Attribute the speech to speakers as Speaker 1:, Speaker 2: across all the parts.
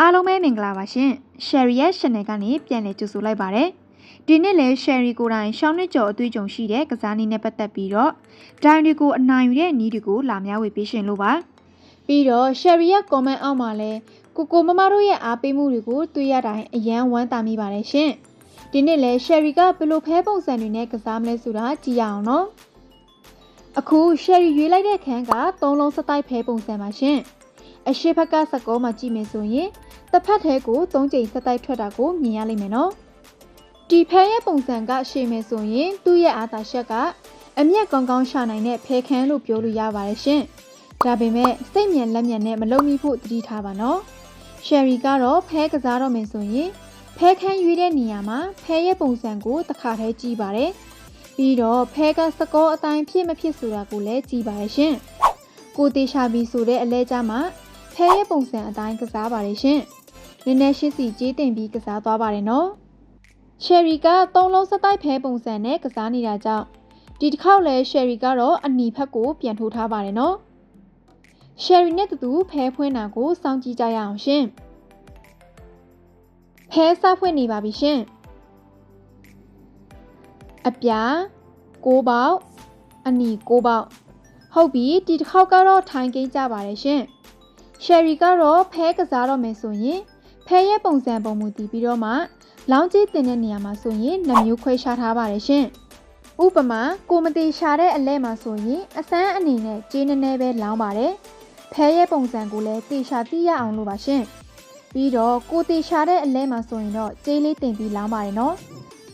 Speaker 1: အားလုံးပဲမင်္ဂလာပါရှင် Sherry ရဲ့ channel ကနေပြန်လည်ကြိုဆိုလိုက်ပါတယ်ဒီနေ့လဲ Sherry ကိုယ်တိုင်ရှောင်းနှစ်ကျော်အသွေးကြုံရှိတဲ့ကစားနည်းနဲ့ပတ်သက်ပြီးတော့ဒိုင်တွေကိုအနိုင်ယူတဲ့နည်းတွေကိုလာမျှဝေပေးရှင်လို့ပါပြီးတော့ Sherry ရဲ့ comment အောက်မှာလဲကိုမမတို့ရဲ့အားပေးမှုတွေကိုတွေ့ရတိုင်းအယံဝမ်းသာမိပါတယ်ရှင်ဒီနေ့လဲ Sherry ကဘယ်လိုဖဲပုံစံတွေနဲ့ကစားမလဲဆိုတာကြည့်ရအောင်နော်အခု Sherry ရွေးလိုက်တဲ့ခန်းက3လုံးစတိုက်ဖဲပုံစံပါရှင်အရှိဘက်ကစကောမှာကြည့်မယ်ဆိုရင်တစ်ဖက်ထဲကို3ကြိမ်စတိုက်ထွက်တာကိုမြင်ရလိမ့်မယ်နော်ဒီဖဲရဲ့ပုံစံကရှေ့မယ်ဆိုရင်သူ့ရဲ့အာသာချက်ကအမျက်ကောင်းကောင်းရှာနိုင်တဲ့ဖဲခန်းလို့ပြောလို့ရပါတယ်ရှင်ဒါပေမဲ့စိတ်မြန်လက်မြန်နဲ့မလုံမိဖို့တတိထားပါနော်Sherry ကတော့ဖဲကစားတော့မယ်ဆိုရင်ဖဲခန်းရွေးတဲ့နေရာမှာဖဲရဲ့ပုံစံကိုတစ်ခါတည်းကြည့်ပါတယ်ပြီးတော့ဖဲကစကောအတိုင်းဖြစ်မဖြစ်ဆိုတာကိုလည်းကြည့်ပါတယ်ရှင်ကိုတေရှာပြီးဆိုတဲ့အလဲကြမှာဖဲရဲ့ပုံစံအတိုင်းကစားပါတယ်ရှင်နည်းနည်းရှင်းစီကြေးတင်ပြီးကစားသွားပါတယ်နော်Sherry က3လုံးစတိုက်ဖဲပုံစံနဲ့ကစားနေတာကြောင့်ဒီတစ်ခေါက်လဲ Sherry ကတော့အနီဖက်ကိုပြန်ထိုးထားပါတယ်နော်Sherry နဲ့တူဖဲဖွင့်တာကိုစောင့်ကြည့်ကြရအောင်ရှင်ဖဲစဖွင့်နေပါပြီရှင်အပြာ6ပေါက်အနီ6ပေါက်ဟုတ်ပြီဒီတစ်ခေါက်ကတော့ထိုင်ကိန်းကြပါတယ်ရှင်Sherry ကတော့ဖဲကစားတော့မယ်ဆိုရင်ဖဲရဲ့ပုံစံပုံမူတည်ပြီးတော့မှလောင်းကြီးတင်တဲ့နေရာမှာဆိုရင်2မျိုးခွဲခြားထားပါတယ်ရှင်ဥပမာကိုမတေရှာတဲ့အလဲမှာဆိုရင်အစမ်းအနေနဲ့ကြေးနည်းနည်းပဲလောင်းပါတယ်ဖဲရဲ့ပုံစံကိုလည်းတေရှာသိရအောင်လို့ပါရှင်ပြီးတော့ကိုတေရှာတဲ့အလဲမှာဆိုရင်တော့ကြေးလေးတင်ပြီးလောင်းပါတယ်နော်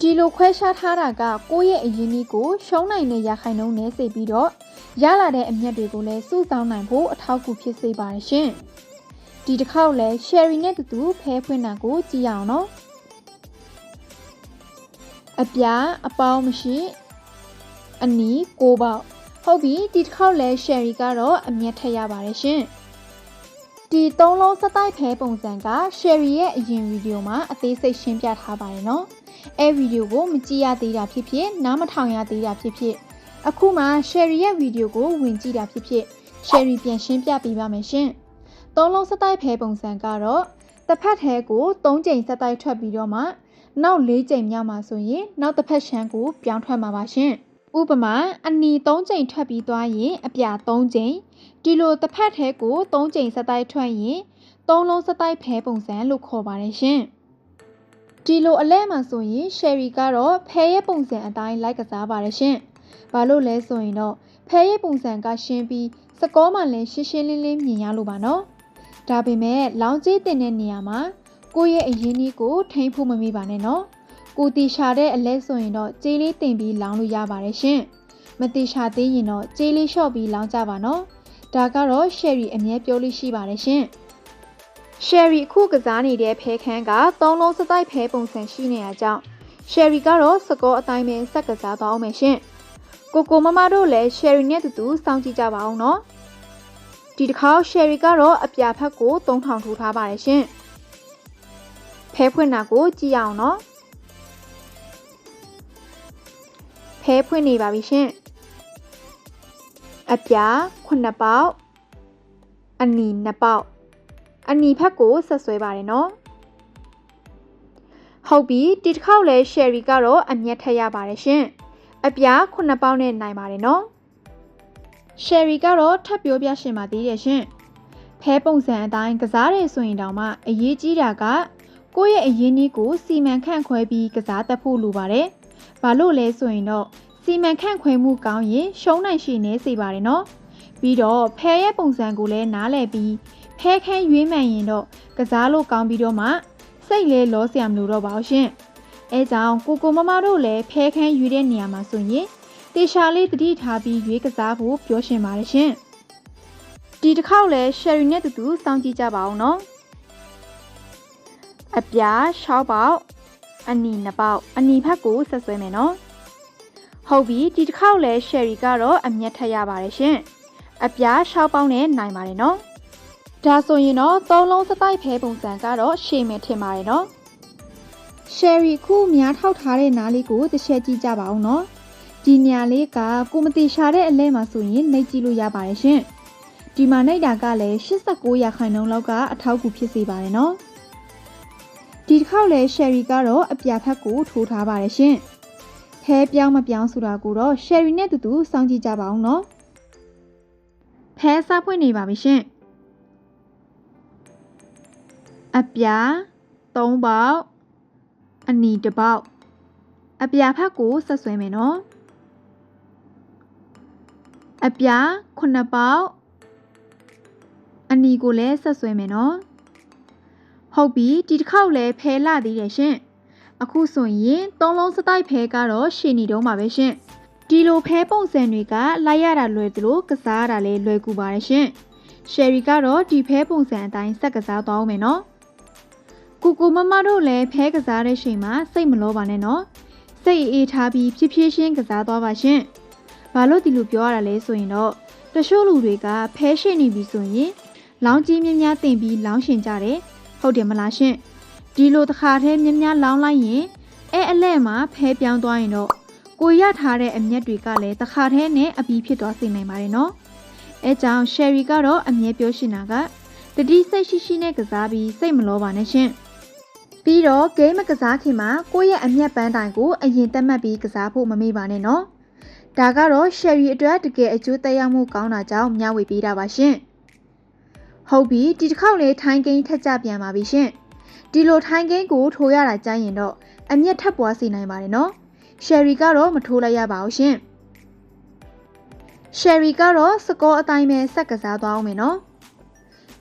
Speaker 1: ဒီလိုခွဲခြားထားတာကကိုယ့်ရဲ့အရင်းအနှီးကိုရှုံးနိုင်တဲ့ရာခိုင်နှုန်းနဲ့စိတ်ပြီးတော့ရလာတဲ့အမြတ်တွေကိုလည်းစုဆောင်းနိုင်ဖို့အထောက်အကူဖြစ်စေပါတယ်ရှင်ဒီတစ်ခေါက်လဲ Sherry နဲ့တူဖဲဖွင့်တာကိုကြည့်အောင်နော်အပြာအပေါင်းမရှိအနီ6ပေါက်ဟုတ်ပြီဒီတစ်ခေါက်လဲ Sherry ကတော့အမြတ်ထက်ရပါတယ်ရှင်ဒီ3လုံးစတိုက်ဖဲပုံစံက Sherry ရဲ့အရင်ဗီဒီယိုမှာအသေးစိတ်ရှင်းပြထားပါတယ်နော်အဲဗီဒီယိုကိုမကြည့်ရသေးတာဖြစ်ဖြစ်နားမထောင်ရသေးတာဖြစ်ဖြစ်အခုမှ Sherry ရဲ့ဗီဒီယိုကိုဝင်ကြည့်တာဖြစ်ဖြစ် Sherry ပြန်ရှင်းပြပေးပါမယ်ရှင်3လုံးစတိုက်ဖဲပုံစံကတော့တစ်ဖက်ထဲကို3ကြိမ်စတိုက်ထွက်ပြီးတော့မှနောက်4ကြိမ်မြောက်မှာဆိုရင်နောက်တစ်ဖက်ရှမ်းကိုပြောင်းထွက်မှာပါရှင်ဥပမာအနီ3ကြိမ်ထွက်ပြီးသွားရင်အပြာ3ကြိမ်ဒီလိုတစ်ဖက်ထဲကို3ကြိမ်စတိုက်ထွက်ရင်3လုံးစတိုက်ဖဲပုံစံလို့ခေါ်ပါတယ်ရှင်ဒီလိုအလဲမှာဆိုရင် Sherry ကတော့ဖဲရဲ့ပုံစံအတိုင်းလိုက်ကစားပါတယ်ရှင်ဘာလို့လဲဆိုရင်တော့ဖဲရဲ့ပုံစံကရှင်းပြီးစကောမှလည်းရှင်းရှင်းလင်းလင်းမြင်ရလို့ပါနော်ဒါပေမဲ့လောင်းကြီးတင်တဲ့နေရာမှာကိုယ့်ရဲ့အရင်းအနှီးကိုထိန်းဖို့မမိပါနဲ့နော်ကိုတီရှာတဲ့အလဲဆိုရင်တော့ကြေးလေးတင်ပြီးလောင်းလို့ရပါတယ်ရှင်မတီရှာသေးရင်တော့ကြေးလေးလျှော့ပြီးလောင်းကြပါနော်ဒါကတော့ Sherry အမြဲပြောလို့ရှိပါတယ်ရှင်Sherry အခုကစားနေတဲ့ဖဲခန်းက3လုံးစတိုက်ဖဲပုံစံရှိနေတာကြောင့် Sherry ကတော့စကောအတိုင်းပဲစက်ကစားသွားအောင်မယ်ရှင်ကိုမမတို့လည်း Sherry နဲ့တူစောင့်ကြည့်ကြပါအောင်နော်ဒီတစ်ခါ Sherry ကတော့အပြာဖက်ကို3000ထိုးထားပါတယ်ရှင်ဖဲဖွင့်တာကိုကြည့်ရအောင်နော်ဖဲဖွင့်နေပါပြီရှင်အပြာ9ပေါက်အနီ2ပေါက်အနီဖက်ကိုဆက်ဆွဲပါတယ်နော်ဟုတ်ပြီဒီတစ်ခေါက်လဲ Sherry ကတော့အမျက်ထက်ရပါတယ်ရှင်အပြာ9ပေါက်နဲ့နိုင်ပါတယ်နော်Sherry ကတော့ထပ်ပြောပြရှင်ပါသေးတယ်ရှင်ဖဲပုံစံအတိုင်းကစားတယ်ဆိုရင်တောင်မှအရေးကြီးတာကကိုယ့်ရဲ့အရင်းအနှီးကိုစီမံခန့်ခွဲပြီးကစားတတ်ဖို့လိုပါတယ်ဘာလို့လဲဆိုရင်တော့စီမံခန့်ခွဲမှုကောင်းရင်ရှုံးနိုင်ရှိနေစေပါတယ်နော်ပြီးတော့ဖဲရဲ့ပုံစံကိုလည်းနားလည်ပြီးဖဲခန်းရွေးမှန်ရင်တော့ကစားလို့ကောင်းပြီးတော့မှစိတ်လဲလောစရာမလိုတော့ပါဘူးရှင်အဲကြောင့်ကိုမမတို့လည်းဖဲခန်းရွေးတဲ့နေရာမှာဆိုရင်တေရှာလေးတတိထားပြီးရွေးကစားဖို့ပြောရှင်ပါတယ်ရှင်ဒီတစ်ခေါက်လဲ Sherry နဲ့တူစောင့်ကြည့်ကြပါအောင်နော်အပြာ6ပေါက်အနီ2ပေါက်အနီဖက်ကိုဆက်ဆွဲမယ်နော်ဟုတ်ပြီဒီတစ်ခေါက်လဲ Sherry ကတော့အမျက်ထက်ရပါတယ်ရှင်အပြာ6ပေါက်နဲ့နိုင်ပါတယ်နော်ဒါဆိုရင်တော့3လုံးစတိုက်ဖဲပုံစံကတော့ရှေ့မယ်ထင်ပါတယ်နော် Sherry ခုများထောက်ထားတဲ့နားလေးကိုတစ်ချက်ကြည့်ကြပါအောင်နော်ဒီနေရာလေးကကိုမတေရှာတဲ့အလဲမှာဆိုရင်နှိပ်ကြည့်လို့ရပါတယ်ရှင်ဒီမှာနှိပ်တာကလည်း89%လောက်ကအထောက်အကူဖြစ်စေပါတယ်နော် ဒီတစ်ခေါက်လဲရှယ်ရီကတော့အပြာဖက်ကိုထိုးထားပါတယ်ရှင်ဖဲပြောင်းမပြောင်းဆိုတာကိုတော့ရှယ်ရီနဲ့တူတူစောင့်ကြည့်ကြပါအောင်နော်ဖဲစားဖွင့်နေပါပြီရှင်အပြာ3ပေါက်အနီ1ပေါက်အပြာဖက်ကိုဆက်ဆွဲမယ်နော်အပြာ9ပေါက်အနီကိုလည်းဆက်ဆွဲမယ်နော်ဟုတ်ပြီဒီတစ်ခေါက်လည်းဖဲလာသေးတယ်ရှင်အခုဆိုရင်3လုံးစတိုက်ဖဲကတော့ရှည်နေတော့မှာပဲရှင်ဒီလိုဖဲပုံစံတွေကလိုက်ရတာလွယ်သလိုကစားရတာလည်းလွယ်ကူပါတယ်ရှင်ရှယ်ရီကတော့ဒီဖဲပုံစံအတိုင်းဆက်ကစားသွားအောင်မယ်နော်ကိုမမတို့လည်းဖဲကစားတဲ့ချိန်မှာစိတ်မလောပါနဲ့နော်စိတ်အေးထားပြီးဖြည်းဖြည်းချင်းကစားသွားပါရှင်ဘာလို့ဒီလိုပြောရတာလဲဆိုရင်တော့တချို့လူတွေကဖဲရှင်နေပြီဆိုရင်လောင်းကြီးများတင်ပြီးလောင်းရှင်ကြတယ်ဟုတ်တယ်မလားရှင်ဒီလိုတစ်ခါတည်းများလောင်းလိုက်ရင်အလဲမှာဖဲပြောင်းသွားရင်တော့ကိုရထားတဲ့အမျက်တွေကလည်းတစ်ခါတည်းနဲ့အပီးဖြစ်သွားစေနိုင်ပါတယ်နော်အဲကြောင့်ရှယ်ရီကတော့အမြဲပြောရှင်တာကတတိစိတ်ရှိနဲ့ကစားပြီးစိတ်မလောပါနဲ့ရှင်ပြီးတော့ဂိမ်းမကစားခင်မှာကိုယ့်ရဲ့အမျက်ပန်းတိုင်ကိုအရင်တက်မှတ်ပြီးကစားဖို့မမေ့ပါနဲ့နော်ဒါကတော့ရှယ်ရီအတွက်တကယ်အကျိုးသက်ရောက်မှုကောင်းတာကြောင့်မျှဝေပေးတာပါရှင်ဟုတ်ပြီဒီတစ်ခေါက်လေးထိုင်းကိန်းထက်ကြပြန်ပါပြီရှင်ဒီလိုထိုင်းကိန်းကိုထိုးရတာကြိုက်ရင်တော့အမျက်ထပ်ပွားစေနိုင်ပါတယ်နော်ရှယ်ရီကတော့မထိုးလိုက်ရပါဘူးရှင်ရှယ်ရီကတော့စကောအတိုင်းပဲဆက်ကစားသွားအောင်မယ်နော်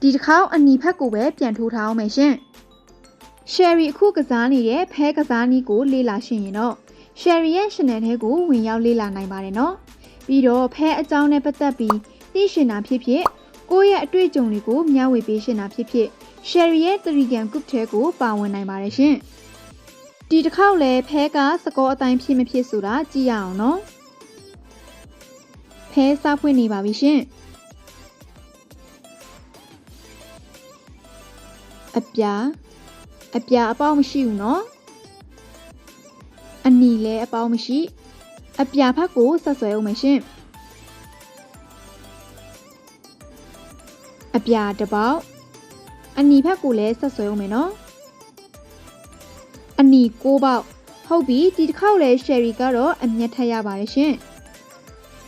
Speaker 1: ဒီတစ်ခေါက်အနီဖက်ကိုပဲပြန်ထိုးထားအောင်မယ်ရှင်ရှယ်ရီအခုကစားနေတဲ့ဖဲကစားနည်းကိုလေ့လာရှင်းရင်တော့ရှယ်ရီရဲ့ channel ထဲကိုဝင်ရောက်လေ့လာနိုင်ပါတယ်နော်ပြီးတော့ဖဲအကြောင်းနဲ့ပတ်သက်ပြီးသိရှင်တာဖြစ်ဖြစ်ကိုယ့်ရဲ့အတွေ့အကြုံတွေကိုမျှဝေပေးရှင်တာဖြစ်ဖြစ်ရှယ်ရီရဲ့ Telegram group ထဲကိုပါဝင်နိုင်ပါတယ်ရှင်ဒီတစ်ခေါက်လည်းဖဲကစကောအတိုင်းဖြစ်မဖြစ်ဆိုတာကြည့်ရအောင်နော်ဖဲစားဖွင့်နေပါပြီရှင်အပြာအပေါက်မရှိဘူးနော်အနီလည်းအပေါက်မရှိအပြာဖက်ကိုဆက်ဆွဲအောင်မရှင်အပြာတစ်ပေါက်အနီဖက်ကိုလည်းဆက်ဆွဲအောင်မယ်နော်အနီ6ပေါက်ဟုတ်ပြီဒီတစ်ခေါက်လည်းရှယ်ရီကတော့အမျက်ထက်ရပါတယ်ရှင်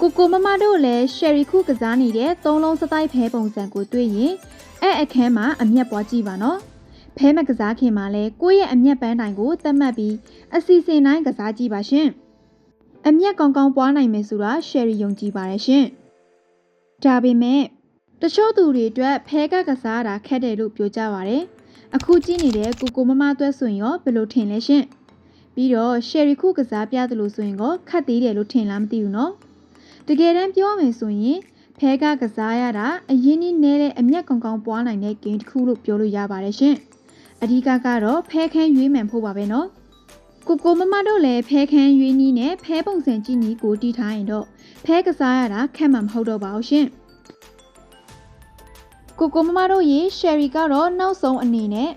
Speaker 1: ကိုမမတို့လည်းရှယ်ရီခုကစားနေတဲ့3လုံးစတိုက်ဖဲပုံစံကိုတွေ့ရင်အခန်းမှာအမျက်ပွားကြည့်ပါနော်ဖဲမကစားခင်မှာလဲကိုယ့်ရဲ့အမျက်ပန်းတိုင်ကိုသတ်မှတ်ပြီးအစီအစဉ်တိုင်းကစားကြည့်ပါရှင်အမျက်ကောင်းကောင်းပွားနိုင်မယ်ဆိုတာရှယ်ရီယုံကြည်ပါတယ်ရှင်ဒါပေမဲ့တချို့သူတွေအတွက်ဖဲကစားတာခက်တယ်လို့ပြောကြပါတယ်အခုကြည့်နေတဲ့ကိုမမအတွက်ဆိုရင်ရောဘယ်လိုထင်လဲရှင်ပြီးတော့ရှယ်ရီခုကစားပြသလိုဆိုရင်ရောခက်သေးတယ်လို့ထင်လားမသိဘူးနော်တကယ်တမ်းပြောမယ်ဆိုရင်ဖဲကစားရတာအရင်နည်းနည်းလေးအမျက်ကောင်းကောင်းပွားနိုင်တဲ့ဂိမ်းတစ်ခုလို့ပြောလို့ရပါတယ်ရှင်အဓိကကတော့ဖဲခန်းရွေးမှန်ဖို့ပါပဲနော်ကိုမမတို့လည်းဖဲခန်းရွေးနည်းနဲ့ဖဲပုံစံကြည့်နည်းကိုတီးထားရင်တော့ဖဲကစားရတာခက်မှမဟုတ်တော့ပါဘူးရှင်ကိုမမတို့ရေရှယ်ရီကတော့နောက်ဆုံးအနေနဲ့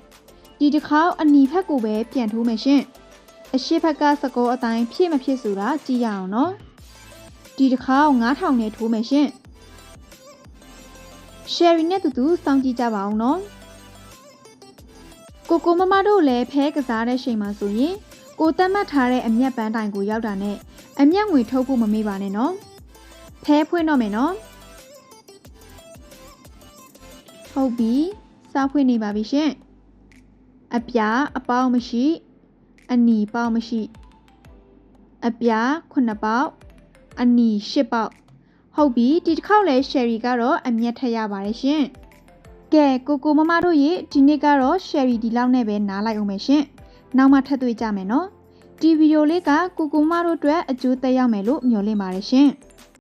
Speaker 1: ဒီတစ်ခေါက်အနီဖက်ကိုပဲပြန်ထိုးမယ်ရှင်အရှိဖက်ကစကောအတိုင်းဖြစ်မဖြစ်ဆိုတာကြည့်ရအောင်နော်ဒီတစ်ခေါက်9000နဲ့ထိုးမယ်ရှင်ရှယ်ရီနဲ့တူတူစောင့်ကြည့်ကြပါအောင်နော်ကိုမမတို့လည်းဖဲကစားတဲ့ချိန်မှာဆိုရင်ကိုတတ်မှတ်ထားတဲ့အမျက်ပန်းတိုင်ကိုရောက်တာနဲ့အမျက်ငွေထုတ်ဖို့မမေ့ပါနဲ့နော်ဖဲဖွင့်တော့မယ်နော်ဟုတ်ပြီစားဖွင့်နေပါပြီရှင်အပြာအပေါက်မရှိအနီပေါက်မရှိအပြာ9ပေါက်အနီ10ပေါက်ဟုတ်ပြီဒီတစ်ခေါက်လဲရှယ်ရီကတော့အမျက်ထက်ရပါတယ်ရှင်ကဲကိုမမတို့ရေဒီနေ့ကတော့ရှယ်ရီဒီလောက်နဲ့ပဲနားလိုက်အောင်မယ်ရှင်နောက်မှထပ်တွေ့ကြမယ်နော်ဒီဗီဒီယိုလေးကကိုမမတို့အတွက်အကျိုးသက်ရောက်မယ်လို့မျှော်လင့်ပါတယ်ရှင်